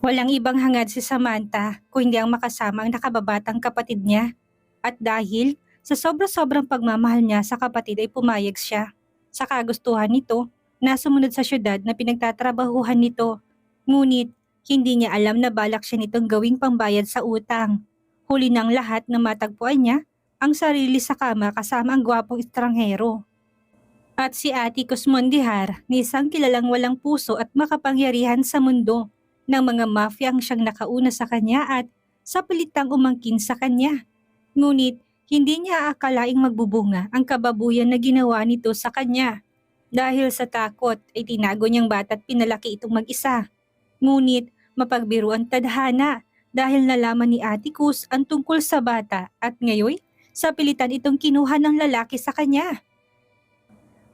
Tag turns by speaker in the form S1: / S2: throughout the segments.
S1: Walang ibang hangad si Samantha kung hindi ang makasama ang nakababatang kapatid niya. At dahil sa sobra-sobrang pagmamahal niya sa kapatid ay pumayag siya. Sa kagustuhan nito na sumunod sa syudad na pinagtatrabahuhan nito. Ngunit hindi niya alam na balak siya nitong gawing pambayad sa utang. Huli ng lahat na matagpuan niya ang sarili sa kama kasama ang gwapong estranghero. At si Ate Cosmondihar ni isang kilalang walang puso at makapangyarihan sa mundo ng mga mafia ang siyang nakauna sa kanya at sa pilitang umangkin sa kanya. Ngunit hindi niya aakalaing magbubunga ang kababuyan na ginawa nito sa kanya. Dahil sa takot ay tinago niyang bata at pinalaki itong mag-isa. Ngunit mapagbiro ang tadhana dahil nalaman ni Ate Cus ang tungkol sa bata at ngayon sa pilitan itong kinuha ng lalaki sa kanya.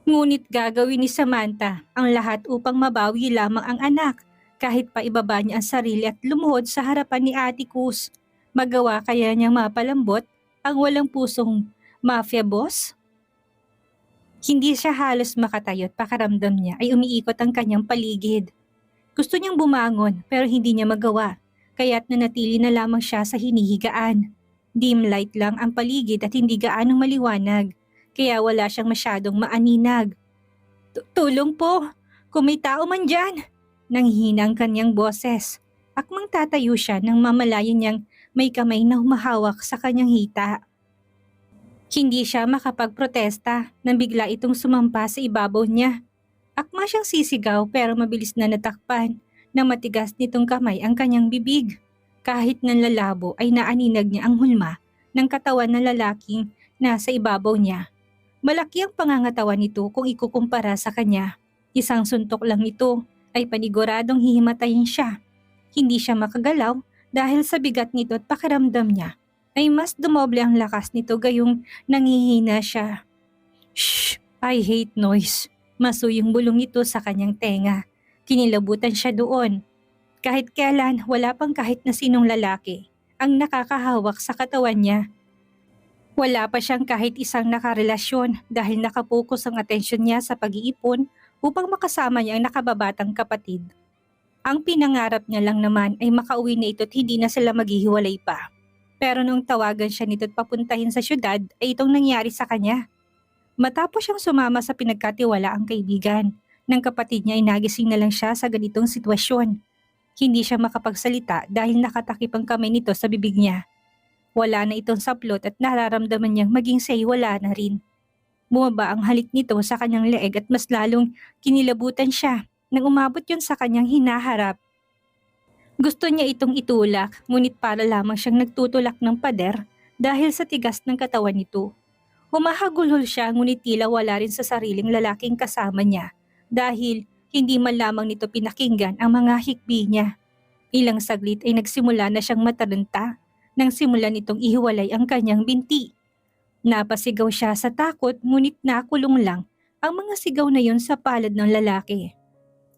S1: Ngunit gagawin ni Samantha ang lahat upang mabawi lamang ang anak kahit pa ibaba niya ang sarili at lumuhod sa harapan ni Ate Cus. Magawa kaya niyang mapalambot ang walang pusong mafia boss? Hindi siya halos makatayo at pakaramdam niya ay umiikot ang kanyang paligid. Gusto niyang bumangon pero hindi niya magawa kaya't nanatili na lamang siya sa hinihigaan. Dim light lang ang paligid at hindi gaanong maliwanag kaya wala siyang masyadong maaninag. Tulong po! Kung may tao man dyan! Nanghihina ang kanyang boses. Akmang tatayo siya nang mamalayan niyang may kamay na humahawak sa kanyang hita. Hindi siya makapagprotesta nang bigla itong sumampa sa ibabaw niya. Akma siyang sisigaw pero mabilis na natakpan na matigas nitong kamay ang kanyang bibig. Kahit nanlalabo ay naaninag niya ang hulma ng katawan ng lalaking nasa ibabaw niya. Malaki ang pangangatawan nito kung ikukumpara sa kanya. Isang suntok lang ito ay paniguradong hihimatayin siya. Hindi siya makagalaw dahil sa bigat nito at pakiramdam niya ay mas dumoble ang lakas nito gayong nangihina siya. Shh! I hate noise. Masuyong bulong nito sa kanyang tenga. Kinilabutan siya doon. Kahit kailan wala pang kahit na sinong lalaki ang nakakahawak sa katawan niya. Wala pa siyang kahit isang nakarelasyon dahil nakapokus ang atensyon niya sa pag-iipon upang makasama niya ang nakababatang kapatid. Ang pinangarap niya lang naman ay makauwi na ito at hindi na sila maghihiwalay pa. Pero nung tawagan siya nito at papuntahin sa syudad ay itong nangyari sa kanya. Matapos siyang sumama sa pinagkatiwalaang kaibigan ng kapatid niya ay nagising na lang siya sa ganitong sitwasyon. Hindi siya makapagsalita dahil nakatakip ang kamay nito sa bibig niya. Wala na itong saplot at nararamdaman niyang maging say wala na rin. Bumaba ang halik nito sa kanyang leeg at mas lalong kinilabutan siya nang umabot yun sa kanyang hinaharap. Gusto niya itong itulak ngunit para lamang siyang nagtutulak ng pader dahil sa tigas ng katawan nito. Humahagulhol siya ngunit tila wala rin sa sariling lalaking kasama niya dahil hindi man lamang nito pinakinggan ang mga hikbi niya. Ilang saglit ay nagsimula na siyang mataranta nang simulan nitong ihiwalay ang kanyang binti. Napasigaw siya sa takot ngunit nakulong lang ang mga sigaw na yun sa palad ng lalaki.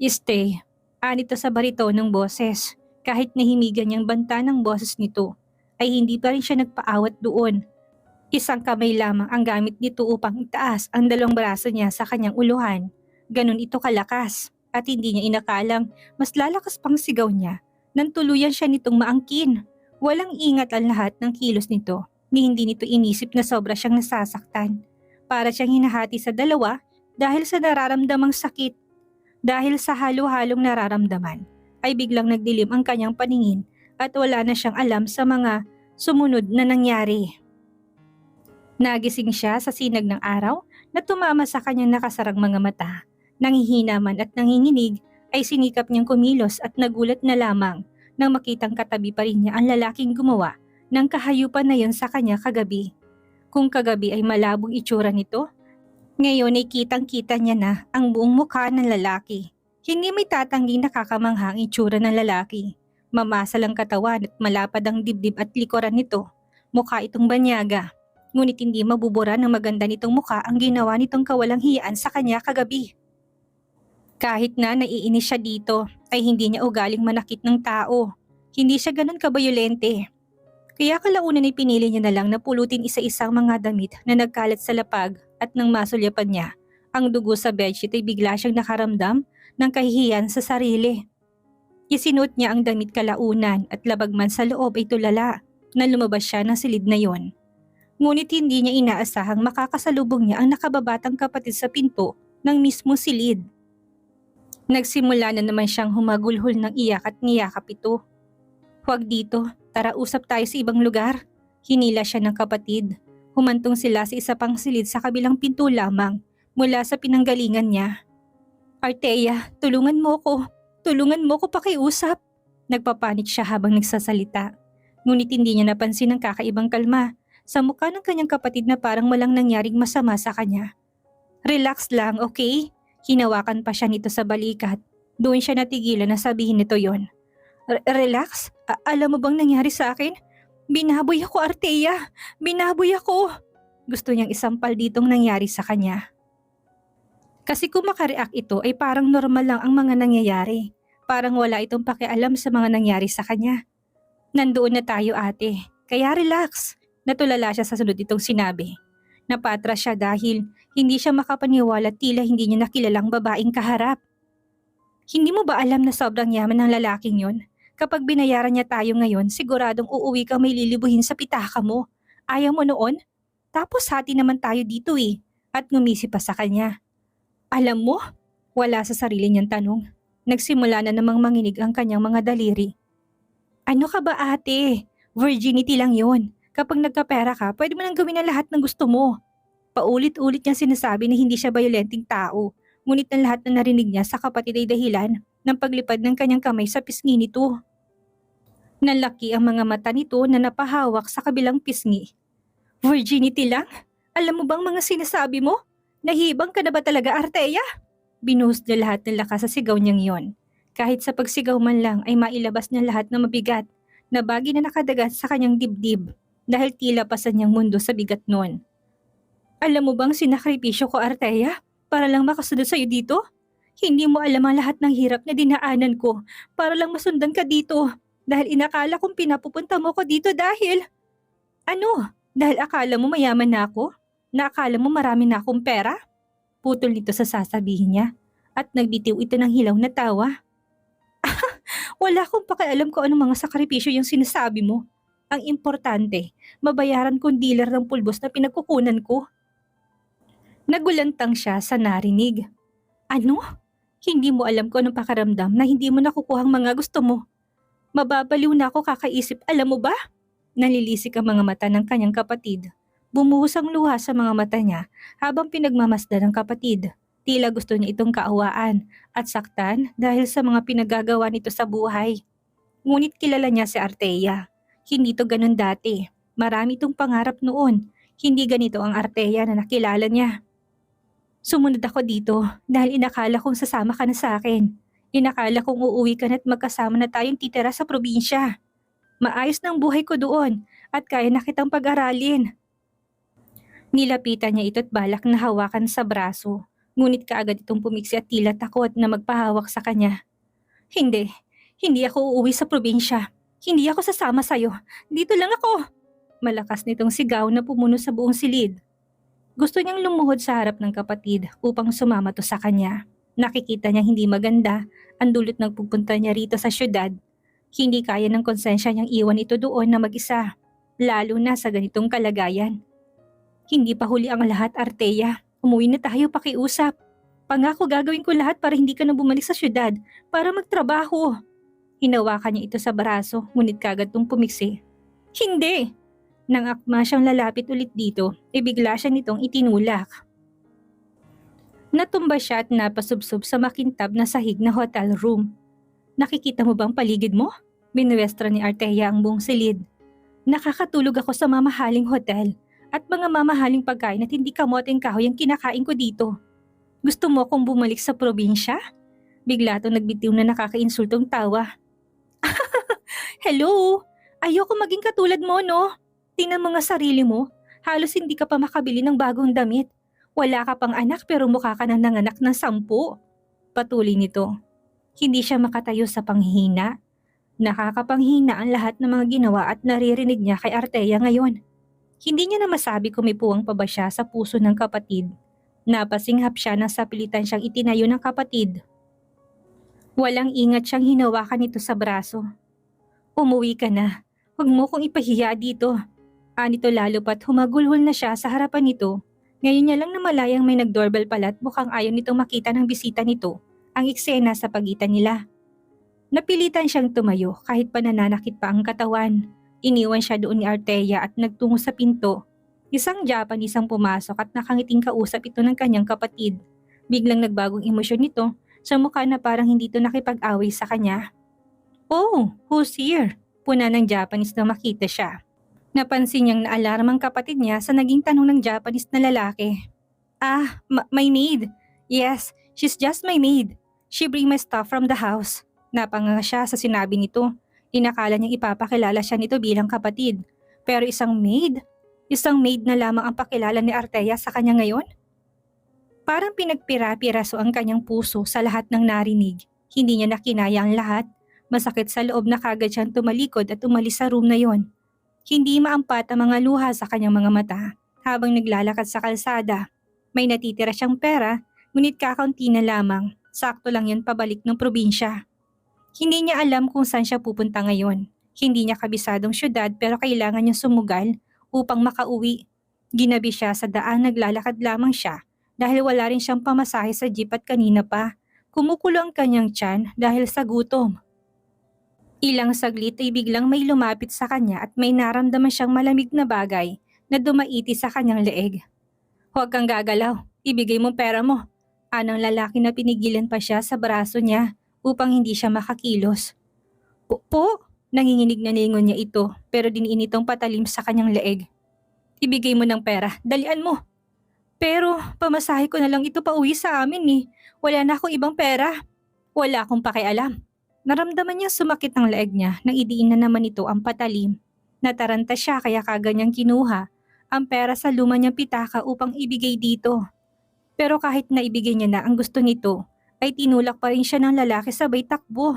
S1: Stay, anito sa baritonong boses. Kahit nahimigan niyang banta ng boses nito, ay hindi pa rin siya nagpaawat doon. Isang kamay lamang ang gamit nito upang itaas ang dalawang braso niya sa kanyang uluhan. Ganon ito kalakas at hindi niya inakalang mas lalakas pang sigaw niya nang tuluyan siya nitong maangkin. Walang ingat ang lahat ng kilos nito ni hindi nito inisip na sobra siyang nasasaktan. Para siyang hinahati sa dalawa dahil sa nararamdamang sakit. Dahil sa halo-halong nararamdaman ay biglang nagdilim ang kanyang paningin at wala na siyang alam sa mga sumunod na nangyari. Nagising siya sa sinag ng araw na tumama sa kanyang nakasarang mga mata. Nanghihina man at nanginginig ay sinikap niyang kumilos at nagulat na lamang nang makitang katabi pa rin niya ang lalaking gumawa ng kahayupan na yon sa kanya kagabi. Kung kagabi ay malabong itsura nito, ngayon ay kitang-kita niya na ang buong mukha ng lalaki. Hindi may tatangging nakakamangha ang itsura ng lalaki. Mamasal ang katawan at malapad ang dibdib at likuran nito. Mukha itong banyaga. Ngunit hindi mabubura ng maganda nitong mukha ang ginawa nitong kawalang hiyaan sa kanya kagabi. Kahit na naiinis siya dito, ay hindi niya ugaling manakit ng tao. Hindi siya ganun kabayolente. Kaya kalaunan ay pinili niya na lang na pulutin isa-isang mga damit na nagkalat sa lapag at nang masulyapan niya ang dugo sa bedsheet ay bigla siyang nakaramdam ng kahihiyan sa sarili. Isinuot niya ang damit kalaunan at labag man sa loob ay tulala na lumabas siya ng silid na yon. Ngunit hindi niya inaasahang makakasalubong niya ang nakababatang kapatid sa pinto ng mismo silid. Nagsimula na naman siyang humagulhol ng iyak at niyakap ito. "Huwag dito, tara usap tayo sa ibang lugar." Hinila siya ng kapatid. Humantong sila sa isa pang silid sa kabilang pinto lamang mula sa pinanggalingan niya. "Artea, tulungan mo ko. Tulungan mo ko pakiusap." Nagpapanik siya habang nagsasalita. Ngunit hindi niya napansin ang kakaibang kalma sa mukha ng kanyang kapatid na parang walang nangyaring masama sa kanya. "Relax lang, okay?" Hinawakan pa siya nito sa balikat. Doon siya natigilan na sabihin nito yon. Relax? Alam mo bang nangyari sa akin? Binaboy ako, Artea. Binaboy ako." Gusto niyang isampal ditong nangyari sa kanya. Kasi kung makareact ito ay parang normal lang ang mga nangyayari. Parang wala itong pakialam sa mga nangyari sa kanya. "Nandoon na tayo, ate. Kaya relax." Natulala siya sa sunod itong sinabi. Napatras siya dahil hindi siya makapaniwala tila hindi niya nakilalang babaeng kaharap. "Hindi mo ba alam na sobrang yaman ng lalaking yon? Kapag binayaran niya tayo ngayon, siguradong uuwi kang may lilibuhin sa pitaka mo. Ayaw mo noon? Tapos hati naman tayo dito eh." At ngumisi pa sa kanya. "Alam mo?" Wala sa sarili niyang tanong. Nagsimula na namang manginig ang kanyang mga daliri. "Ano ka ba, ate? Virginity lang yon. Kapag nagkapera ka, pwede mo nang gawin ang lahat ng gusto mo." Paulit-ulit niyang sinasabi na hindi siya bayolenting tao. Ngunit ang lahat na narinig niya sa kapatid ay dahilan ng paglipad ng kanyang kamay sa pisngi nito. Nalaki ang mga mata nito na napahawak sa kabilang pisngi. "Virginity lang? Alam mo bang mga sinasabi mo? Nahibang ka na ba talaga, Artea?" Binuhos niya lahat ng lakas sa sigaw niyang yon. Kahit sa pagsigaw man lang ay mailabas niya lahat ng mabigat na bagay na nakadagat sa kanyang dibdib dahil tila pasan niyang mundo sa bigat noon. "Alam mo bang sinakripisyo ko, Artea, para lang makasunod sa'yo dito? Hindi mo alam ang lahat ng hirap na dinaanan ko para lang masundan ka dito dahil inakala kong pinapupunta mo ko dito dahil... Ano? Dahil akala mo mayaman na ako? Na akala mo marami na akong pera?" Putol nito sa sasabihin niya at nagbitiw ito ng hilaw na tawa. "Wala akong pakialam kung anong mga sakripisyo yung sinasabi mo. Ang importante, mabayaran kong dealer ng pulbos na pinagkukunan ko." Nagulantang siya sa narinig. "Ano? Hindi mo alam kung anong pakaramdam na hindi mo nakukuha ang mga gusto mo. Mababaliw na ako kakaisip, alam mo ba?" Nalilisik ang mga mata ng kanyang kapatid. Bumuhos ang luha sa mga mata niya habang pinagmamasdan ng kapatid. Tila gusto niya itong kaawaan at saktan dahil sa mga pinagagawa nito sa buhay. Ngunit kilala niya si Artea. Hindi to ganun dati. Marami itong pangarap noon. Hindi ganito ang Artea na nakilala niya. "Sumunod ako dito dahil inakala kong sasama ka na sa akin. Inakala kong uuwi ka na at magkasama na tayong titira sa probinsya. Maayos ng buhay ko doon at kaya na kitang pag-aralin." Nilapitan niya ito at balak na hawakan sa braso. Ngunit kaagad itong pumiksi at tila takot na magpahawak sa kanya. "Hindi. Hindi ako uuwi sa probinsya. Hindi ako sasama sa'yo. Dito lang ako." Malakas nitong sigaw na pumuno sa buong silid. Gusto niyang lumuhod sa harap ng kapatid upang sumama to sa kanya. Nakikita niyang hindi maganda ang dulot ng pagpunta niya rito sa syudad. Hindi kaya ng konsensya niyang iwan ito doon na mag-isa, lalo na sa ganitong kalagayan. "Hindi pa huli ang lahat, Artea. Umuwi na tayo pakiusap. Pangako gagawin ko lahat para hindi ka na bumalik sa syudad para magtrabaho." Hinawakan niya ito sa braso ngunit kagad tong pumiksi. "Hindi!" Nang akma siyang lalapit ulit dito, bigla siya nitong itinulak. Natumba siya at napasubsob sa makintab na sahig na hotel room. "Nakikita mo bang paligid mo?" Binuwestra ni Artea ang buong silid. "Nakakatulog ako sa mamahaling hotel at mga mamahaling pagkain at hindi kamoteng kahoy ang kinakain ko dito. Gusto mo akong bumalik sa probinsya?" Bigla itong nagbitiw na nakakainsultong tawa. "Hello! Ayoko maging katulad mo, no? Tingnan mo nga sarili mo. Halos hindi ka pa makabili ng bagong damit. Wala ka pang anak pero mukha ka nang nanganak ng 10. Patuloy nito. Hindi siya makatayo sa panghihina. Nakakapanghina ang lahat ng mga ginawa at naririnig niya kay Artea ngayon. Hindi niya na masabi kung may puwang pa ba siya sa puso ng kapatid. Napasinghap siya nang sapilitan siyang itinayo ng kapatid. Walang ingat siyang hinawakan nito sa braso. Umuwi ka na. Huwag mo kong ipahiya dito. Anito lalo pat humagulhol na siya sa harapan nito. Ngayon niya lang namalayang may nag-doorbell pala at mukhang ayaw nitong makita ng bisita nito ang eksena sa pagitan nila. Napilitan siyang tumayo kahit pa nananakit pa ang katawan. Iniwan siya doon ni Artea at nagtungo sa pinto. Isang Japanese ang pumasok at nakangiting kausap ito ng kanyang kapatid. Biglang nagbagong emosyon nito sa mukha na parang hindi ito nakipag-away sa kanya. "Oh, who's here?" Puna ng Japanese na makita siya. Napansin niyang naalarma ang kapatid niya sa naging tanong ng Japanese na lalaki. "Ah, my maid. Yes, she's just my maid. She bring my stuff from the house." Napanganga siya sa sinabi nito. Inakala niyang ipapakilala siya nito bilang kapatid. Pero isang maid? Isang maid na lamang ang pakilala ni Artea sa kanya ngayon? Parang pinagpira-piraso ang kanyang puso sa lahat ng narinig. Hindi niya nakinaya ang lahat. Masakit sa loob na kagad siyang tumalikod at umalis sa room na yon. Hindi maampat ang mga luha sa kanyang mga mata habang naglalakad sa kalsada. May natitira siyang pera, ngunit kakaunti na lamang. Sakto lang yan pabalik ng probinsya. Hindi niya alam kung saan siya pupunta ngayon. Hindi niya kabisadong syudad pero kailangan niyang sumugal upang makauwi. Ginabi siya sa daan, naglalakad lamang siya dahil wala rin siyang pamasahe sa jeep at kanina pa. Kumukulo ang kanyang tiyan dahil sa gutom. Ilang saglit ay biglang may lumapit sa kanya at may naramdaman siyang malamig na bagay na dumaiti sa kanyang leeg. "Huwag kang gagalaw, ibigay mo pera mo." Anong lalaki na pinigilan pa siya sa braso niya upang hindi siya makakilos. Po? Nanginginig na ningon niya ito pero diniin itong patalim sa kanyang leeg. "Ibigay mo ng pera, dalian mo." "Pero pamasahe ko na lang ito pauwi sa amin eh. Wala na akong ibang pera." "Wala akong pakialam." Naramdaman niya sumakit ang leeg niya nang idiin na naman ito ang patalim. Nataranta siya kaya kaganyang kinuha ang pera sa luma niyang pitaka upang ibigay dito. Pero kahit na ibigay niya na ang gusto nito, ay tinulak pa rin siya ng lalaki sabay takbo.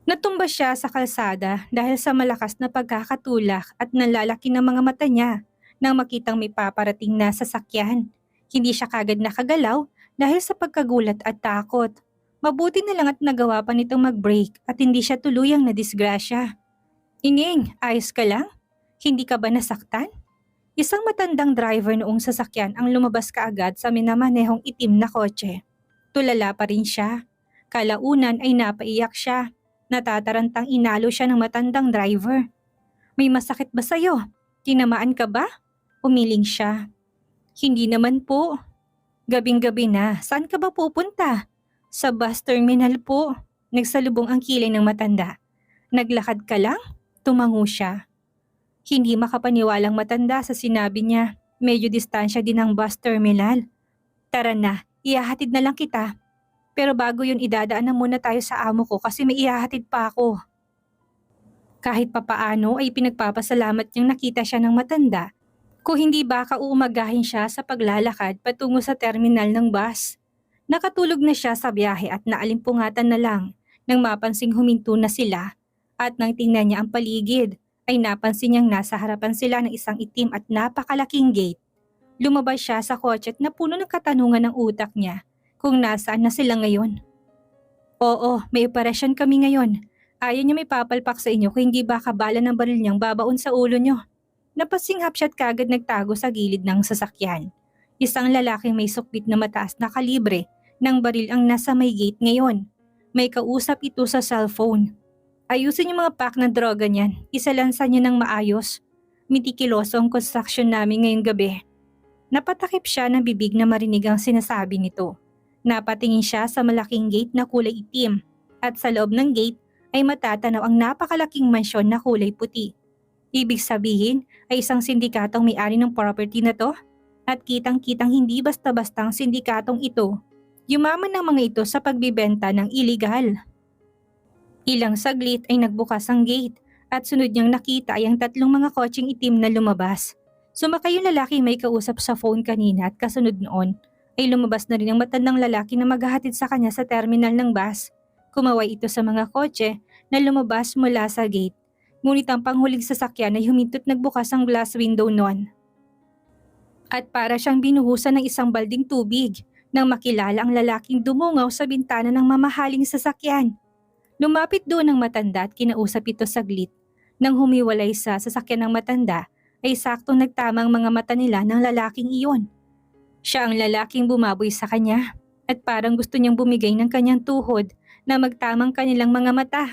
S1: Natumba siya sa kalsada dahil sa malakas na pagkakatulak at nalalaki ng mga mata niya nang makitang may paparating na sasakyan. Hindi siya kagad nakagalaw dahil sa pagkagulat at takot. Mabuti na lang at nagawa pa nitong mag-brake at hindi siya tuluyang nadisgrasya. "Ining, ayos ka lang? Hindi ka ba nasaktan?" Isang matandang driver noong sasakyan ang lumabas kaagad sa minamanehong itim na kotse. Tulala pa rin siya. Kalaunan ay napaiyak siya. Natatarantang inalo siya ng matandang driver. "May masakit ba sa'yo? Tinamaan ka ba?" Umiling siya. "Hindi naman po." "Gabing-gabi na, saan ka ba pupunta?" "Sa bus terminal po." Nagsalubong ang kilay ng matanda. "Naglakad ka lang?" Tumango siya. Hindi makapaniwalang matanda sa sinabi niya. Medyo distansya din ang bus terminal. "Tara na, ihahatid na lang kita. Pero bago yun idadaan na muna tayo sa amo ko kasi may ihahatid pa ako." Kahit papaano ay pinagpapasalamat niyang nakita siya ng matanda. Kung hindi baka uumagahin siya sa paglalakad patungo sa terminal ng bus. Nakatulog na siya sa biyahe at naalimpungatan na lang nang mapansing huminto na sila at nang tingnan niya ang paligid ay napansin niyang nasa harapan sila ng isang itim at napakalaking gate. Lumabas siya sa kotse at napuno ng katanungan ng utak niya kung nasaan na sila ngayon. "Oo, may operasyon kami ngayon. Ayaw niya may papalpak sa inyo kung hindi baka bala ng baril niyang babaon sa ulo niyo." Napasinghap siya at kagad nagtago sa gilid ng sasakyan. Isang lalaking may sukbit na mataas na kalibre ng baril ang nasa may gate ngayon. May kausap ito sa cellphone. "Ayusin yung mga pack ng droga niyan. Isalansan niyo ng maayos. Mitikiloso ang construction namin ngayong gabi." Napatakip siya ng bibig na marinig ang sinasabi nito. Napatingin siya sa malaking gate na kulay itim at sa loob ng gate ay matatanaw ang napakalaking mansyon na kulay puti. Ibig sabihin ay isang sindikatong may-ari ng property na to at kitang-kitang hindi basta-bastang sindikatong ito. Yumaman ng mga ito sa pagbibenta ng iligal. Ilang saglit ay nagbukas ang gate at sunod niyang nakita ay ang tatlong mga kotseng itim na lumabas. Sumakay yung lalaki may kausap sa phone kanina at kasunod noon ay lumabas na rin ang matandang lalaki na maghahatid sa kanya sa terminal ng bus. Kumaway ito sa mga kotse na lumabas mula sa gate. Ngunit ang panghuling sasakyan ay huminto't nagbukas ang glass window noon. At para siyang binuhusan ng isang balding tubig nang makilala ang lalaking dumungaw sa bintana ng mamahaling sasakyan. Lumapit doon ang matanda at kinausap ito saglit. Nang humiwalay sa sasakyan ng matanda, ay saktong nagtama ang mga mata nila ng lalaking iyon. Siya ang lalaking bumaboy sa kanya at parang gusto niyang bumigay ng kanyang tuhod na magtamang kanilang mga mata.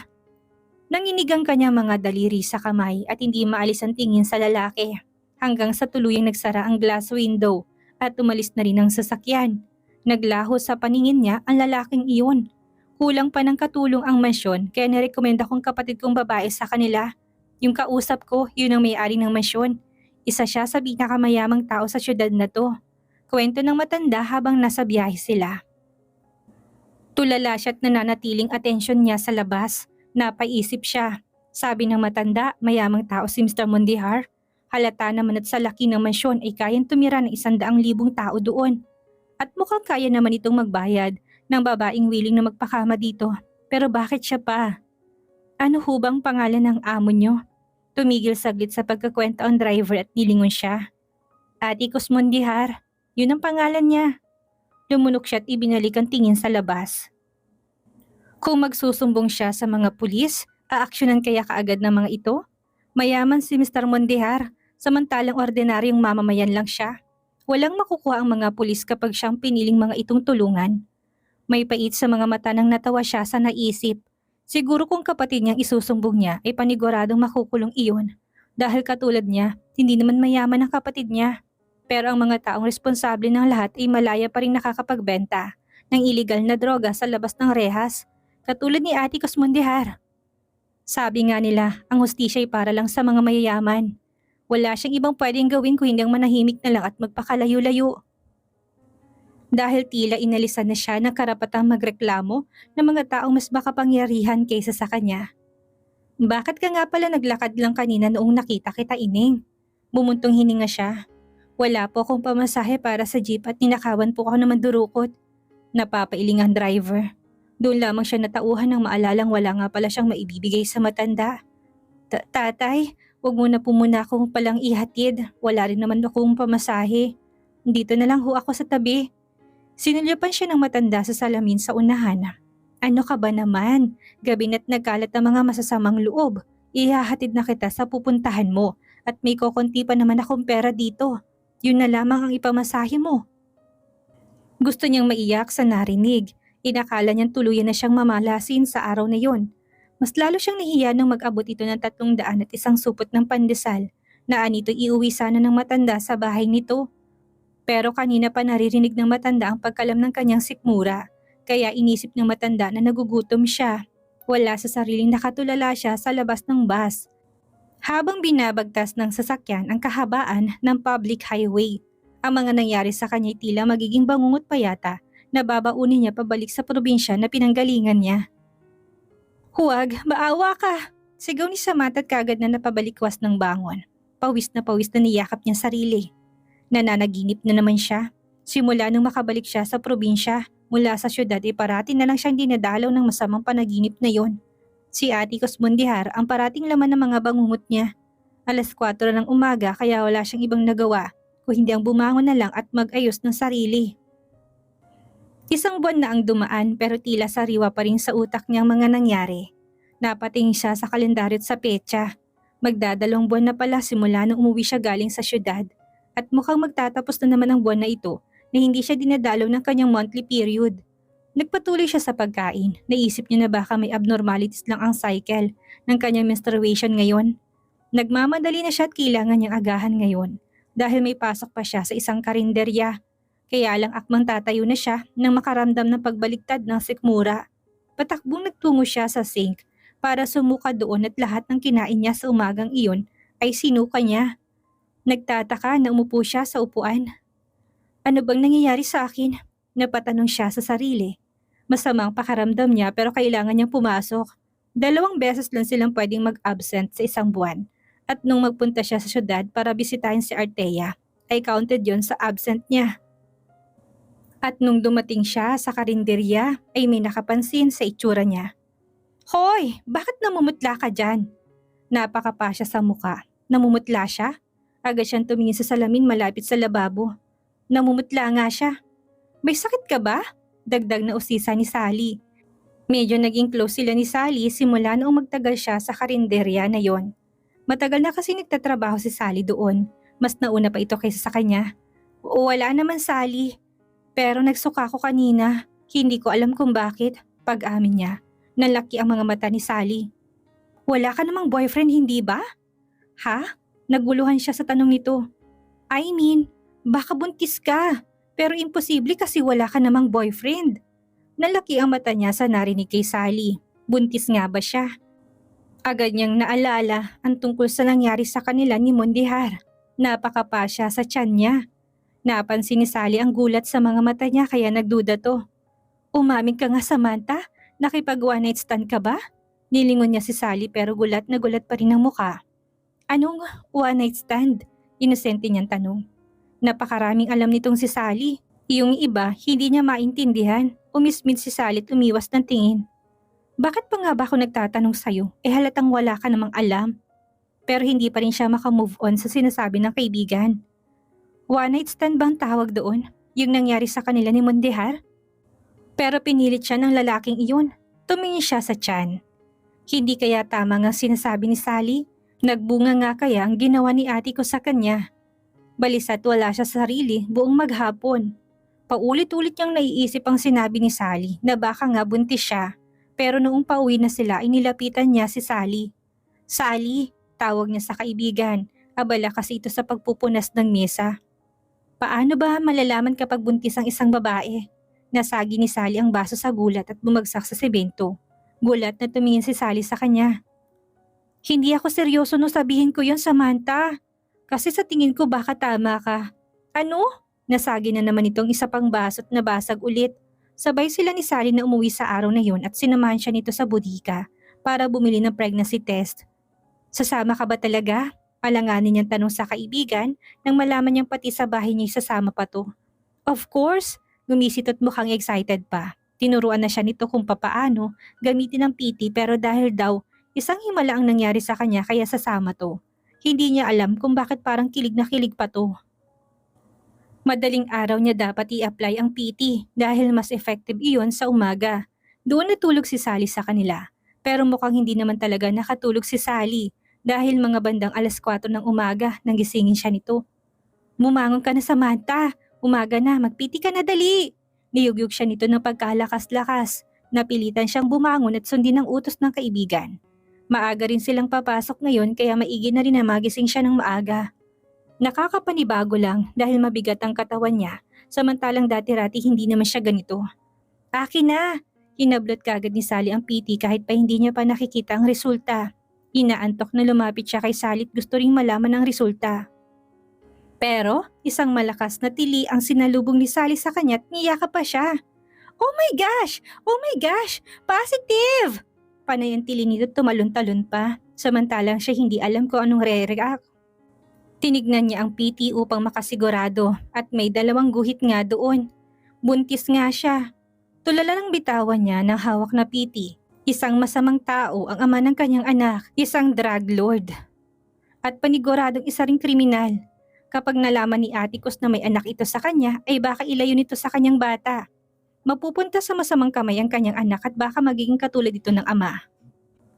S1: Nanginig ang kanyang mga daliri sa kamay at hindi maalis ang tingin sa lalaki hanggang sa tuluyang nagsara ang glass window at umalis na rin ang sasakyan. Naglaho sa paningin niya ang lalaking iyon. Kulang pa ng katulong ang mansyon kaya nirekomenda kong kapatid kong babae sa kanila. Yung kausap ko, yun ang may-ari ng mansyon. Isa siya sa pinakamayamang tao sa syudad na to. Kwento ng matanda habang nasa biyahe sila. Tulala siya at nananatiling atensyon niya sa labas. Napaisip siya. Sabi ng matanda, mayamang tao si Mr. Mondihar. Halata naman at sa laki ng mansyon ay kayang tumira ng 100,000 tao doon. At mukhang kaya naman itong magbayad ng babaeng willing na magpakama dito. Pero bakit siya pa? Ano ho bang pangalan ng amo nyo? Tumigil saglit sa pagkakwento ang driver at nilingon siya. Atikos Mondihar. Yun ang pangalan niya. Lumunok siya at ibinalik ang tingin sa labas. Kung magsusumbong siya sa mga pulis, aaksyonan kaya kaagad ng mga ito? Mayaman si Mr. Mondihar, samantalang ordinaryong mamamayan lang siya. Walang makukuha ang mga pulis kapag siyang piniling mga itong tulungan. May pait sa mga mata nang natawa siya sa naisip. Siguro kung kapatid niyang isusumbong niya ay paniguradong makukulong iyon. Dahil katulad niya, hindi naman mayaman ang kapatid niya. Pero ang mga taong responsable ng lahat ay malaya pa rin nakakapagbenta ng iligal na droga sa labas ng rehas, katulad ni Atikos Mondihar. Sabi nga nila, ang hustisya ay para lang sa mga mayayaman. Wala siyang ibang pwedeng gawin kung hindi ang manahimik na lang at magpakalayo-layo. Dahil tila inalisan na siya ng karapatang magreklamo ng mga taong mas makapangyarihan kaysa sa kanya. Bakit ka nga pala naglakad lang kanina noong nakita kita, Ining? Bumuntong hininga siya. Wala po akong pamasahe para sa jeep at ninakawan po ako ng mandurukot. Napapailing ang driver. Doon lamang siya natauhan nang maalalang wala nga pala siyang maibibigay sa matanda. Tatay, wag mo na po muna akong palang ihatid. Wala rin naman akong pamasahe. Dito na lang ho ako sa tabi. Sinulyapan siya ng matanda sa salamin sa unahan. Ano ka ba naman? Gabi na't nagkalat ang mga masasamang loob. Ihahatid na kita sa pupuntahan mo at may kokonti pa naman akong pera dito. Yun na lamang ang ipamasahe mo. Gusto niyang maiyak sa narinig. Inakala niyang tuluyan na siyang mamalasin sa araw na yon. Mas lalo siyang nahiya nang mag-abot ito ng 301 supot ng pandesal na anito iuwi sana ng matanda sa bahay nito. Pero kanina pa naririnig ng matanda ang pagkalam ng kanyang sikmura. Kaya inisip ng matanda na nagugutom siya. Wala sa sariling nakatulala siya sa labas ng bus. Habang binabagtas ng sasakyan ang kahabaan ng public highway, ang mga nangyari sa kanya tila magiging bangungot pa yata na babaunin niya pabalik sa probinsya na pinanggalingan niya. Huwag, maawa ka! Sigaw ni Samantha at kagad na napabalikwas ng bangon. Pawis na niyakap niya sarili. Nananaginip na naman siya. Simula nung makabalik siya sa probinsya, mula sa syudad ay parati na lang siyang dinadalaw ng masamang panaginip na yon. Si Atikos Mondihar ang parating laman ng mga bangungot niya. 4:00 ng umaga kaya wala siyang ibang nagawa kung hindi ang bumangon na lang at mag-ayos ng sarili. Isang buwan na ang dumaan pero tila sariwa pa rin sa utak niyang mga nangyari. Napatingin siya sa kalendaryo at sa petsa. Magdadalawang buwan na pala simula nung umuwi siya galing sa syudad at mukhang magtatapos na naman ang buwan na ito na hindi siya dinadalaw ng kanyang monthly period. Nagpatuloy siya sa pagkain. Naisip niya na baka may abnormalities lang ang cycle ng kanyang menstruation ngayon. Nagmamadali na siya at kailangan niyang agahan ngayon dahil may pasok pa siya sa isang karinderya. Kaya lang akmang tatayo na siya nang makaramdam ng pagbaligtad ng sikmura. Patakbong nagtungo siya sa sink para sumuka doon at lahat ng kinain niya sa umagang iyon ay sinuka niya. Nagtataka na umupo siya sa upuan. Ano bang nangyayari sa akin? Napatanong siya sa sarili. Masamang pakaramdam niya pero kailangan niyang pumasok. 2 beses lang silang pwedeng mag-absent sa isang buwan. At nung magpunta siya sa syudad para bisitahin si Artea, ay counted yon sa absent niya. At nung dumating siya sa karinderya, ay may nakapansin sa itsura niya. Hoy! Bakit namumutla ka dyan? Napakapa siya sa muka. Namumutla siya? Agad siyang tumingin sa salamin malapit sa lababo. Namumutla nga siya. May sakit ka ba? Dagdag na usisa ni Sally. Medyo naging close sila ni Sally simula noong magtagal siya sa karinderya na yon. Matagal na kasi nagtatrabaho si Sally doon. Mas nauna pa ito kaysa sa kanya. Wala naman, Sally. Pero nagsuka ko kanina. Hindi ko alam kung bakit. Pag-amin niya, nalaki ang mga mata ni Sally. Wala ka namang boyfriend, hindi ba? Ha? Naguluhan siya sa tanong nito. I mean, baka buntis ka. Pero imposible kasi wala ka namang boyfriend. Nalaki ang mata niya sa narinig kay Sally. Buntis nga ba siya? Agad niyang naalala ang tungkol sa nangyari sa kanila ni Mondihar. Napakapa siya sa tiyan niya. Napansin ni Sally ang gulat sa mga mata niya kaya nagduda to. Umamin ka nga, Samantha? Nakipag one night stand ka ba? Nilingon niya si Sally pero gulat na gulat pa rin ang muka. Anong one night stand? Inosente niyang tanong. Napakaraming alam nitong si Sally. Yung iba hindi niya maintindihan. Umismid si Sally at umiwas ng tingin. Bakit pa nga ba ako nagtatanong sa'yo? Halatang wala ka namang alam. Pero hindi pa rin siya makamove on sa sinasabi ng kaibigan. One night stand bang tawag doon? Yung nangyari sa kanila ni Mondihar? Pero pinilit siya ng lalaking iyon. Tumingin siya sa tiyan. Hindi kaya tama nga sinasabi ni Sally? Nagbunga nga kaya ang ginawa ni ate ko sa kanya. Balisa't wala siya sa sarili buong maghapon. Paulit-ulit niyang naiisip ang sinabi ni Sally na baka nga buntis siya. Pero noong pauwi na sila, inilapitan niya si Sally. Sally, tawag niya sa kaibigan. Abala kasi ito sa pagpupunas ng mesa. Paano ba malalaman kapag buntis ang isang babae? Nasagi ni Sally ang baso sa gulat at bumagsak sa semento. Gulat na tumingin si Sally sa kanya. Hindi ako seryoso nung sabihin ko yon, Samantha. Kasi sa tingin ko baka tama ka. Ano? Nasagi na naman itong isa pang baso at nabasag ulit. Sabay sila ni Sally na umuwi sa araw na yon at sinamahan siya nito sa bodika para bumili ng pregnancy test. Sasama ka ba talaga? Alanganin niyang tanong sa kaibigan nang malaman niyang pati sa bahay niya isasama pa to. Of course, gumisit at mukhang excited pa. Tinuruan na siya nito kung papaano gamitin ang PT pero dahil daw isang himala ang nangyari sa kanya kaya sasama to. Hindi niya alam kung bakit parang kilig na kilig pa to. Madaling araw niya dapat i-apply ang PT dahil mas effective iyon sa umaga. Doon natulog si Sally sa kanila. Pero mukhang hindi naman talaga nakatulog si Sally dahil mga bandang 4:00 ng umaga nang gisingin siya nito. Mumangon ka na, Samantha. Umaga na, mag-PT ka na dali. Niyugyug siya nito ng pagkalakas-lakas. Napilitan siyang bumangon at sundin ang utos ng kaibigan. Maaga rin silang papasok ngayon kaya maigi na rin na magising siya ng maaga. Nakakapanibago lang dahil mabigat ang katawan niya, samantalang dati-rati hindi naman siya ganito. Akin na! Hinablot kagad ni Sally ang PT kahit pa hindi niya pa nakikita ang resulta. Inaantok na lumapit siya kay Sally at gusto ring malaman ang resulta. Pero isang malakas na tili ang sinalubong ni Sally sa kanya at niyakap pa siya. Oh my gosh! Oh my gosh! Positive! Panay ang tili nito tumalon-talon pa, samantalang siya hindi alam kung anong re-react. Tinignan niya ang PT upang makasigurado at may 2 guhit nga doon. Buntis nga siya. Tulala ng bitawan niya ng hawak na PT. Isang masamang tao ang ama ng kanyang anak, isang drug lord. At paniguradong isa ring kriminal. Kapag nalaman ni Atticus na may anak ito sa kanya ay baka ilayo nito sa kanyang bata. Mapupunta sa masamang kamay ang kanyang anak at baka magiging katulad ito ng ama.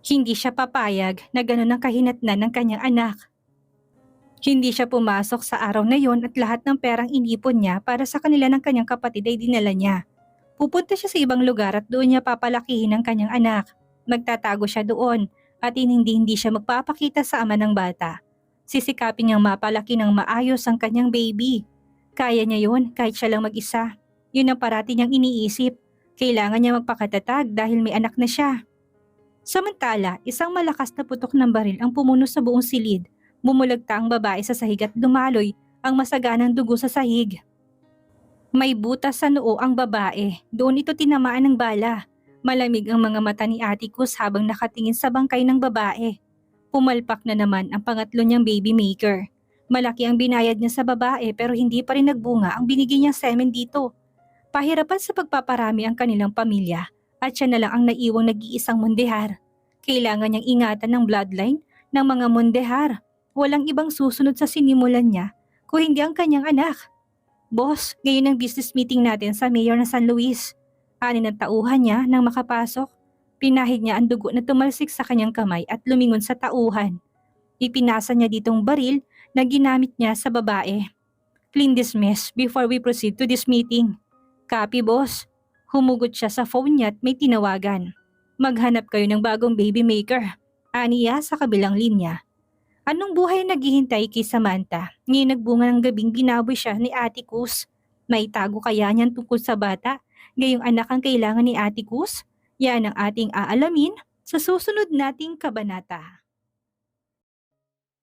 S1: Hindi siya papayag na gano'n ang kahinatnan ng kanyang anak. Hindi siya pumasok sa araw na yon at lahat ng perang inipon niya para sa kanila ng kanyang kapatid ay dinala niya. Pupunta siya sa ibang lugar at doon niya papalakihin ang kanyang anak. Magtatago siya doon at hindi siya magpapakita sa ama ng bata. Sisikapin niyang mapalaki ng maayos ang kanyang baby. Kaya niya yon kahit siya lang mag-isa. Yun ang parati niyang iniisip. Kailangan niya magpakatatag dahil may anak na siya. Samantala, isang malakas na putok ng baril ang pumuno sa buong silid. Bumulagta ang babae sa sahig at dumaloy ang masaganang dugo sa sahig. May butas sa noo ang babae. Doon ito tinamaan ng bala. Malamig ang mga mata ni Atticus habang nakatingin sa bangkay ng babae. Pumalpak na naman ang pangatlo niyang baby maker. Malaki ang binayad niya sa babae pero hindi pa rin nagbunga ang binigay niyang semen dito. Pahirapan sa pagpaparami ang kanilang pamilya at siya na lang ang naiwang nag-iisang Mondihar. Kailangan niyang ingatan ng bloodline ng mga Mondihar. Walang ibang susunod sa sinimulan niya kung hindi ang kanyang anak. Boss, ngayon ang business meeting natin sa mayor ng San Luis. Ani ng tauhan niya nang makapasok. Pinahid niya ang dugo na tumalsik sa kanyang kamay at lumingon sa tauhan. Ipinasa niya ditong baril na ginamit niya sa babae. Clean this mess before we proceed to this meeting. Copy, boss. Humugot siya sa phone niya at may tinawagan. Maghanap kayo ng bagong baby maker. Aniya sa kabilang linya. Anong buhay ang naghihintay kay Samantha? Ngayon nagbunga ng gabing binaboy siya ni Ate Kus. May tago kaya niyan tungkol sa bata? Gayong anak ang kailangan ni Ate Kus? Yan ang ating aalamin sa susunod nating kabanata.